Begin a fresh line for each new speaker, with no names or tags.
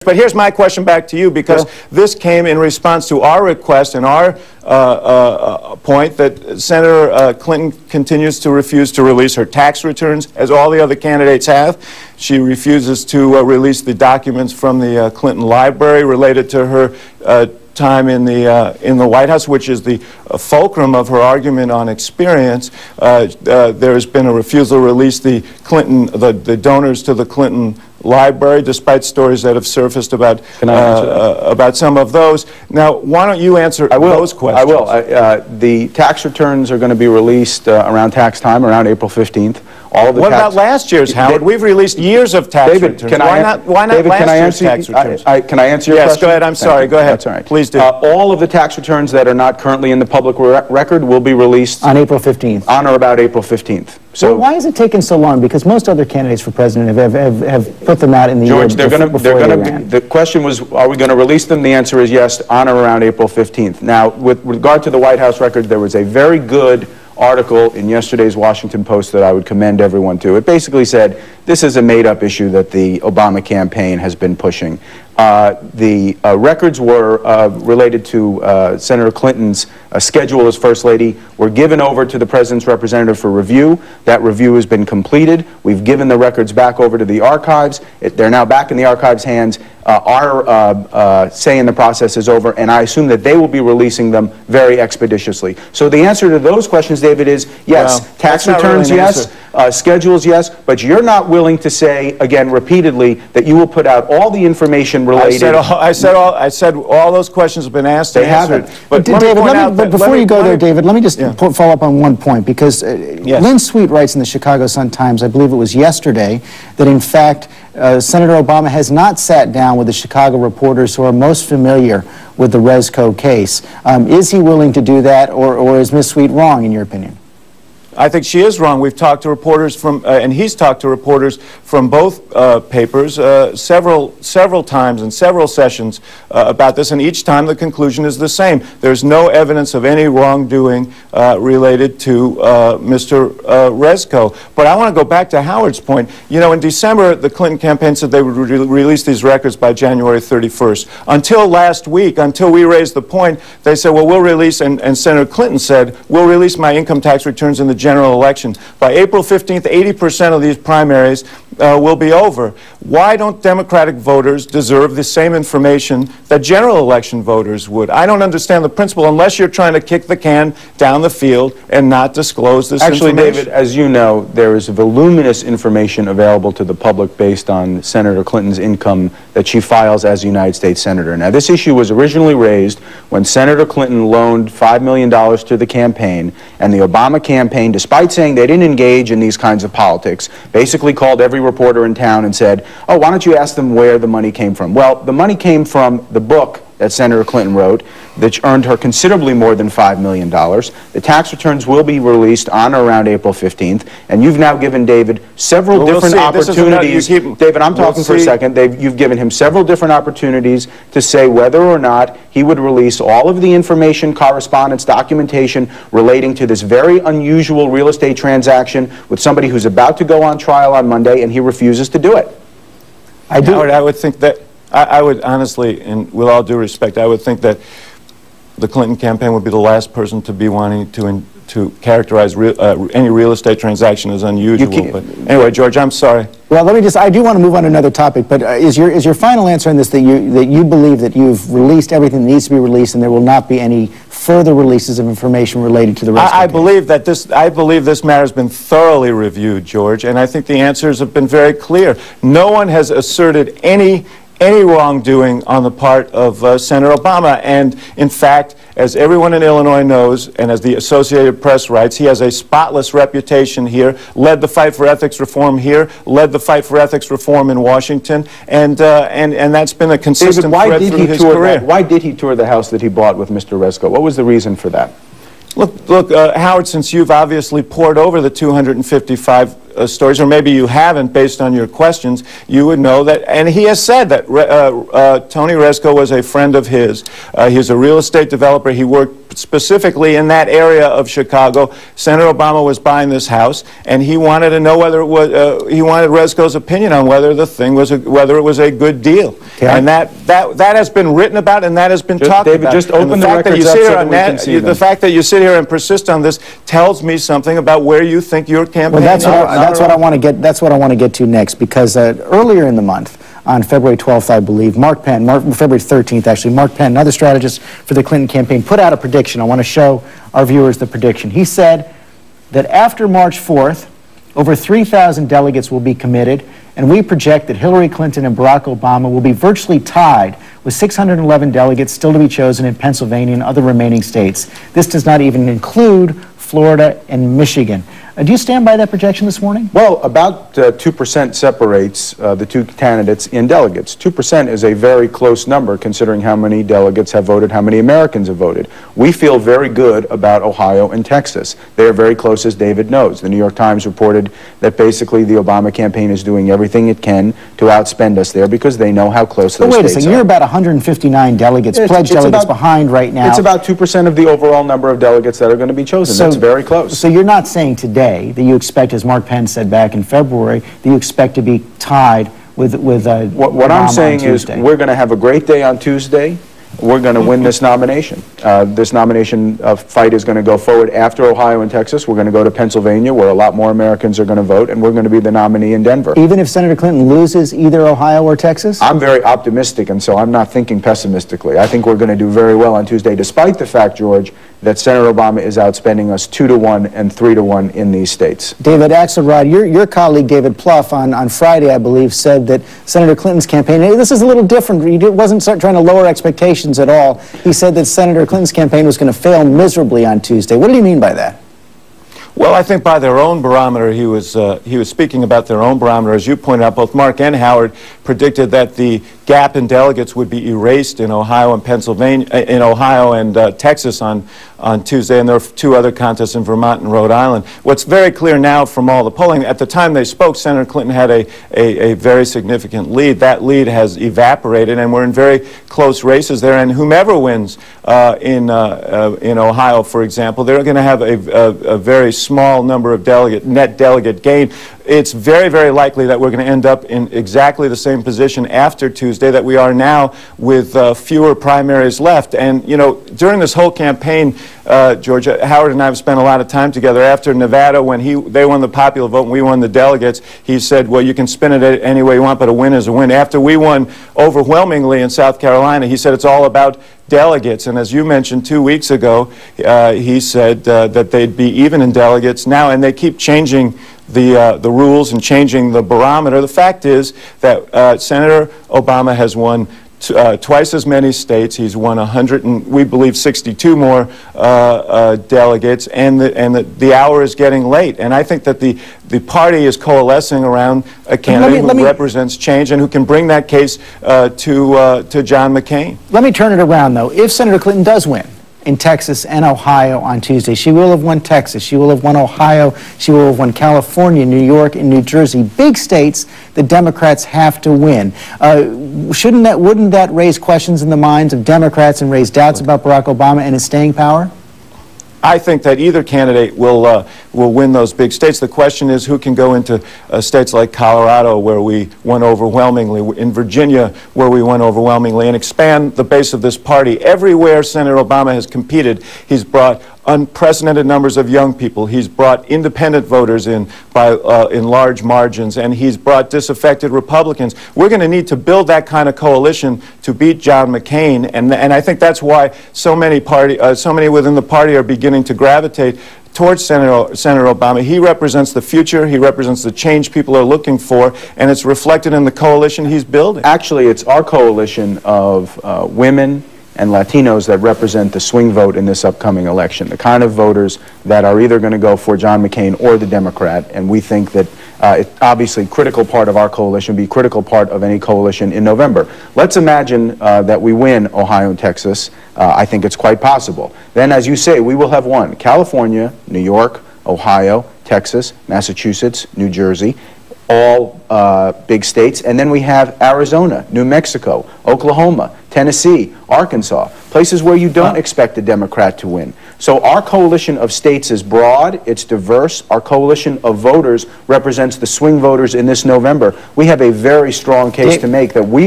But here's my question back to you, because this came in response to our request and our point that Senator Clinton continues to refuse to release her tax returns, as all the other candidates have. She refuses to release the documents from the Clinton library related to her time in the White House, which is the fulcrum of her argument on experience. There has been a refusal to release the donors to the Clinton library, despite stories that have surfaced about some of those. Now, why don't you answer those questions?
I will. The tax returns are going to be released around tax time, around April 15th.
What about last year's, Howard? We've released years of tax returns. Why not last year's tax returns?
Can I answer your question?
Yes, go ahead. I'm sorry. Go ahead.
That's all right.
Please do.
All of the tax returns that are not currently in the public record will be released
on April 15th.
On or about April 15th.
So well, why is it taking so long? Because most other candidates for president have put them out in the
George, the question was, are we going to release them? The answer is yes, on or around April 15th. Now, with regard to the White House record, there was a very good article in yesterday's Washington Post that I would commend everyone to. It basically said, this is a made-up issue that the Obama campaign has been pushing. The records were related to Senator Clinton's schedule as First Lady, were given over to the President's representative for review. That review has been completed. We've given the records back over to the archives. They're now back in the archives' hands. Our say in the process is over, and I assume that they will be releasing them very expeditiously. So the answer to those questions, David, is yes.
Well,
tax returns,
really
yes. Schedules, yes. But you're not willing to say, again, repeatedly, that you will put out all the information related.
I said all those questions have been asked and answered.
But David, before you go there, David, let me just follow up on one point, because Lynn Sweet writes in the Chicago Sun-Times, I believe it was yesterday, that in fact Senator Obama has not sat down with the Chicago reporters who are most familiar with the Resco case. Is he willing to do that, or is Ms. Sweet wrong, in your opinion?
I think she is wrong. We've talked to reporters from, and he's talked to reporters from both papers several times in several sessions about this, and each time the conclusion is the same. There's no evidence of any wrongdoing related to Mr. Resco. But I want to go back to Howard's point. You know, in December, the Clinton campaign said they would release these records by January 31st. Until last week, until we raised the point, they said, well, we'll release, and Senator Clinton said, we'll release my income tax returns in the general election. By April 15th, 80% of these primaries will be over. Why don't Democratic voters deserve the same information that general election voters would? I don't understand the principle unless you're trying to kick the can down the field and not disclose this information.
Actually, David, as you know, there is voluminous information available to the public based on Senator Clinton's income that she files as a United States Senator. Now, this issue was originally raised when Senator Clinton loaned $5 million to the campaign, and the Obama campaign, despite saying they didn't engage in these kinds of politics, basically called every reporter in town and said, oh, why don't you ask them where the money came from? Well, the money came from the book that Senator Clinton wrote, that earned her considerably more than $5 million. The tax returns will be released on or around April 15th, and you've now given David several different opportunities. David, I'm talking for a second. You've given him several different opportunities to say whether or not he would release all of the information, correspondence, documentation relating to this very unusual real estate transaction with somebody who's about to go on trial on Monday, and he refuses to do it.
Howard, I would think that I would honestly, and with all due respect, I would think that the Clinton campaign would be the last person to be wanting to characterize any real estate transaction as unusual. But anyway, George, I'm sorry.
Well, I do want to move on to another topic, but is your final answer on this that you believe that you've released everything that needs to be released and there will not be any further releases of information related to the rest of the case?
I believe this matter has been thoroughly reviewed, George, and I think the answers have been very clear. No one has asserted any wrongdoing on the part of Senator Obama, and in fact, as everyone in Illinois knows, and as the Associated Press writes, he has a spotless reputation here, led the fight for ethics reform here, led the fight for ethics reform in Washington, and that's been a consistent thread through his career.
Why did he tour the house that he bought with Mr. Resco? What was the reason for that?
Look, Howard, since you've obviously pored over the 255 stories, or maybe you haven't based on your questions, you would know that, and he has said that Tony Rezko was a friend of his. He's a real estate developer. He worked specifically in that area of Chicago. Senator Obama was buying this house, and he wanted to know whether it was, he wanted Rezko's opinion on whether the thing was, whether it was a good deal. Okay. And that has been written about, and that has been talked
David,
about.
Just open the records up so that we can see them.
The fact that you sit here and persist on this tells me something about where you think your campaign is.
Well, that's what I want to get. That's what I want to get to next, because earlier in the month, on February 12th, I believe, February 13th, actually, Mark Penn, another strategist for the Clinton campaign, put out a prediction. I want to show our viewers the prediction. He said that after March 4th, over 3,000 delegates will be committed, and we project that Hillary Clinton and Barack Obama will be virtually tied with 611 delegates still to be chosen in Pennsylvania and other remaining states. This does not even include Florida and Michigan. Do you stand by that projection this morning?
Well, about 2% separates the two candidates in delegates. 2% is a very close number considering how many delegates have voted, how many Americans have voted. We feel very good about Ohio and Texas. They are very close, as David knows. The New York Times reported that basically the Obama campaign is doing everything it can to outspend us there because they know how close those states are.
Wait a second, you're about 159 delegates, pledged delegates behind right now.
It's about 2% of the overall number of delegates that are going to be chosen. That's very close.
So you're not saying today that you expect, as Mark Penn said back in February, that you expect to be tied with
what I'm saying is we're going to have a great day on Tuesday. We're going to win this nomination. This nomination fight is going to go forward after Ohio and Texas. We're going to go to Pennsylvania, where a lot more Americans are going to vote, and we're going to be the nominee in Denver.
Even if Senator Clinton loses either Ohio or Texas?
I'm very optimistic, and so I'm not thinking pessimistically. I think we're going to do very well on Tuesday, despite the fact, George, that Senator Obama is outspending us 2-to-1 and 3-to-1 in these states.
David Axelrod, your colleague David Plouffe on Friday, I believe, said that Senator Clinton's campaign, this is a little different, he wasn't trying to lower expectations at all. He said that Senator Clinton's campaign was going to fail miserably on Tuesday. What did he mean by that?
Well, I think by their own barometer, he was speaking about their own barometer. As you pointed out, both Mark and Howard predicted that the gap in delegates would be erased in Ohio and Pennsylvania, in Ohio and Texas on Tuesday, and there are two other contests in Vermont and Rhode Island. What's very clear now from all the polling, at the time they spoke, Senator Clinton had a very significant lead. That lead has evaporated, and we're in very close races there, and whomever wins in Ohio, for example, they're going to have a very small number of net delegate gain. It's very, very likely that we're going to end up in exactly the same position after Tuesday that we are now, with fewer primaries left. And, you know, during this whole campaign, George, Howard and I have spent a lot of time together. After Nevada, when they won the popular vote and we won the delegates, he said, well, you can spin it any way you want, but a win is a win. After we won overwhelmingly in South Carolina, he said it's all about delegates. And as you mentioned 2 weeks ago, he said that they'd be even in delegates now, and they keep changing the rules and changing the barometer. The fact is that Senator Obama has won twice as many states. He's won 100 and we believe 62 more delegates, and the hour is getting late. And I think that the party is coalescing around a candidate who represents change and who can bring that case to John McCain.
Let me turn it around, though. If Senator Clinton does win in Texas and Ohio on Tuesday, she will have won Texas, she will have won Ohio, she will have won California, New York, and New Jersey. Big states the Democrats have to win. Wouldn't that raise questions in the minds of Democrats and raise doubts about Barack Obama and his staying power?
I think that either candidate will win those big states. The question is who can go into states like Colorado, where we won overwhelmingly, in Virginia, where we won overwhelmingly, and expand the base of this party. Everywhere Senator Obama has competed, he's brought unprecedented numbers of young people. He's brought independent voters in in large margins, and he's brought disaffected Republicans. We're going to need to build that kind of coalition to beat John McCain, and I think that's why so many within the party are beginning to gravitate towards Senator Obama. He represents the future, he represents the change people are looking for, and it's reflected in the coalition he's building.
Actually, it's our coalition of women and Latinos that represent the swing vote in this upcoming election, the kind of voters that are either going to go for John McCain or the Democrat, and we think that it's obviously a critical part of our coalition, be a critical part of any coalition in November. Let's imagine that we win Ohio and Texas. I think it's quite possible. Then, as you say, we will have won California, New York, Ohio, Texas, Massachusetts, New Jersey, all big states. And then we have Arizona, New Mexico, Oklahoma, Tennessee, Arkansas, places where you don't expect a Democrat to win. So our coalition of states is broad, it's diverse. Our coalition of voters represents the swing voters in this November. We have a very strong case to make that we